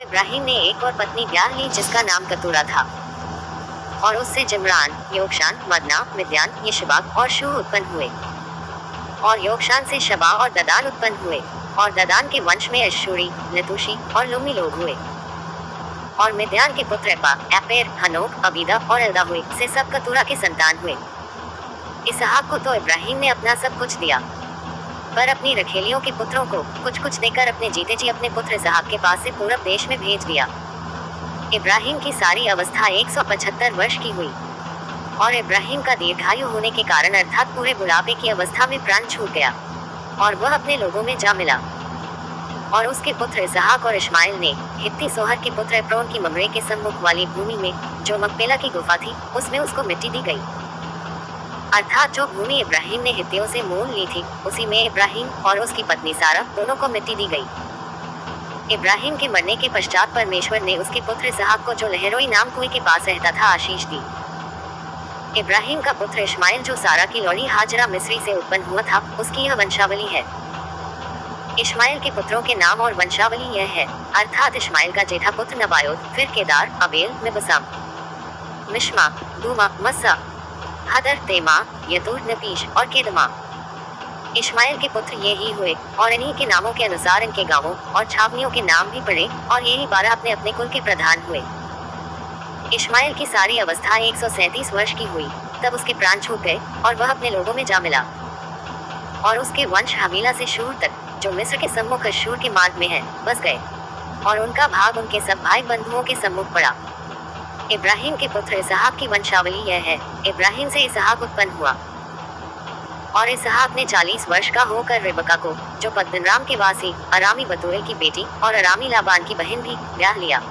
इब्राहिम ने एक और पत्नी ब्याह ली जिसका नाम कतूरा था, और उससे जिमरान, योक्षान, मदना, मिद्यान, यशबाक और शू उत्पन्न हुए। और योक्षान से शबा और ददान उत्पन्न हुए, और ददान के वंश में अश्शूरी, नतूशी और लुमी लोग हुए। और मिद्यान के पुत्र एपा, एपेर, हनोक, अबीदा और एल्दा हुए, से सब कतूरा के संतान हुए। इसहाक को तो इब्राहिम ने अपना सब कुछ दिया, पर अपनी रखेलियों के पुत्रों को कुछ कुछ देकर अपने जीते जी अपने पुत्र इसहाक के पास से पूरब देश में भेज दिया। इब्राहिम की सारी अवस्था 175 वर्ष की हुई, और इब्राहिम का दीर्घायु होने के कारण अर्थात पूरे बुढ़ापे की अवस्था में प्राण छूट गया, और वह अपने लोगों में जा मिला। और उसके पुत्र इसहाक और इश्माइल ने हित्ती सोहर के पुत्र एप्रोन की ममरे के सम्मुख वाली भूमि में, जो मकपेला की गुफा थी, उसमें उसको मिट्टी दी गई। अर्थात जो भूमि इब्राहिम ने हित्तियों से मोल ली थी, उसी में इब्राहिम और उसकी पत्नी सारा दोनों को मिट्टी दी गई। इब्राहिम के मरने के पश्चात परमेश्वर ने उसके पुत्र इसहाक को, जो लहरोई नाम कुएं के पास रहता था, आशीष दी। इब्राहिम का पुत्र इश्माइल, जो सारा की लौड़ी हाजरा मिस्री से उत्पन्न हुआ था, उसकी यह वंशावली है। इश्माइल के पुत्रों के नाम और वंशावली यह है, अर्थात इश्माइल का जेठा पुत्र नबायोत, फिर केदार, अबेल, मिबसाम, मिश्मा, दूमा, मस्सा, हदर, तेमा, यतूर, नपीश और केदमा। इश्माइल के पुत्र ये ही हुए, और इन्हीं के नामों के अनुसार इनके गांवों और छावनियों के नाम भी पड़े, और यही 12 अपने अपने कुल के प्रधान हुए। इश्माइल की सारी अवस्था 137 वर्ष की हुई, तब उसके प्राण छूट गए, और वह अपने लोगों में जा मिला। और उसके वंश हवीला से शूर तक, जो मिस्र के सम्मुख अश्शूर के मार्ग में है, बस गए, और उनका भाग उनके सब भाई बंधुओं के सम्मुख पड़ा। इब्राहिम के पुत्र इसहाक की वंशावली यह है, इब्राहिम से इसहाक उत्पन्न हुआ। और इसहाक ने 40 वर्ष का होकर रिबका को, जो पद्दनराम के वासी अरामी बतूएल की बेटी और अरामी लाबान की बहन भी, ब्याह लिया।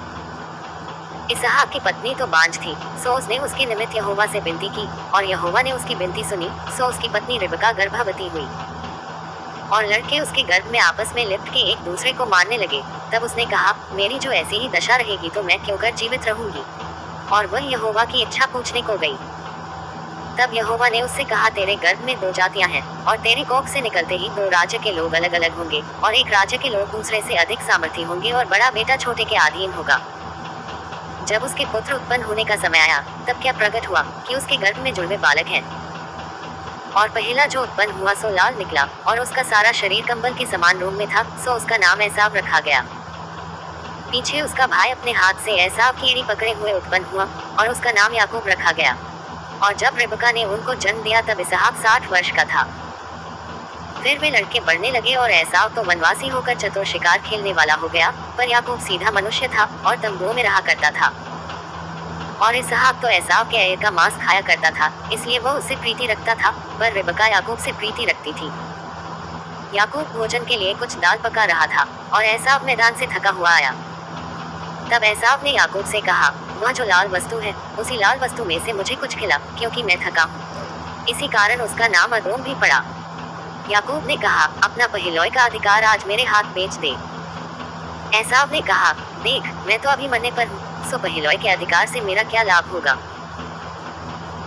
इसहाक की पत्नी तो बांझ थी, सो उसने उसके निमित्त यहोवा से विनती की, और यहोवा ने उसकी विनती सुनी, सो उसकी पत्नी रिबका गर्भवती हुई। और लड़के उसके गर्भ में आपस में लिप्ट के एक दूसरे को मारने लगे। तब उसने कहा, मेरी जो ऐसी ही दशा रहेगी तो मैं क्यों कर जीवित रहूंगी। और वह यहोवा की इच्छा पूछने को गई। तब यहोवा ने उससे कहा, तेरे गर्भ में 2 जातियां हैं, और तेरी कोख से निकलते ही 2 राज्य के लोग अलग अलग होंगे, और एक राज्य के लोग दूसरे से अधिक सामर्थी होंगे, और बड़ा बेटा छोटे के अधीन होगा। जब उसके पुत्र उत्पन्न होने का समय आया, तब क्या प्रकट हुआ कि उसके गर्भ में जुड़वे बालक हैं। और पहला जो उत्पन्न हुआ सो लाल निकला, और उसका सारा शरीर कंबल के समान रोम में था, सो उसका नाम एसाव रखा गया। पीछे उसका भाई अपने हाथ से एसाव की एड़ी पकड़े हुए उत्पन्न हुआ, और उसका नाम याकूब रखा गया। और जब रिबका ने उनको जन्म दिया, तब इसहाक 60 वर्ष का था। फिर वे लड़के बढ़ने लगे, और एसाव तो वनवासी होकर चतुर शिकार खेलने वाला हो गया, पर याकूब सीधा मनुष्य था और तंबुओं में रहा करता था। और इसहाक तो एसाव के अय्यर का मांस खाया करता था, इसलिए वह उससे प्रीति रखता था, पर रिबका याकूब से प्रीति रखती थी। याकूब भोजन के लिए कुछ दाल पका रहा था, और एसाव मैदान से थका हुआ आया। तब एसाव ने याकूब से कहा, वह जो लाल वस्तु है, उसी लाल वस्तु में से मुझे कुछ खिला, क्योंकि मैं थका हूँ। इसी कारण उसका नाम अदोम भी पड़ा। याकूब ने कहा, अपना पहिलौय का अधिकार आज मेरे हाथ बेच दे। एसाव ने कहा, देख, मैं तो अभी मरने पर हूँ, सो पहिलौय के अधिकार से मेरा क्या लाभ होगा।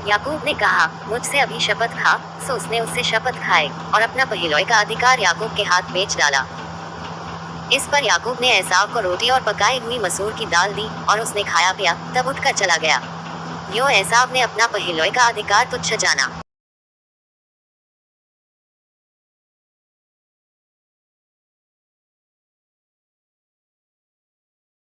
याकूब ने कहा, मुझसे अभी शपथ खा। सो उसने उससे शपथ खाए, और अपना पहिलौय का अधिकार याकूब के हाथ बेच डाला। इस पर याकूब ने एसाव को रोटी और पकाई हुई मसूर की दाल दी, और उसने खाया पिया, तब उठकर चला गया। यो एसाव ने अपना पहिलौय का अधिकार तुच्छ जाना।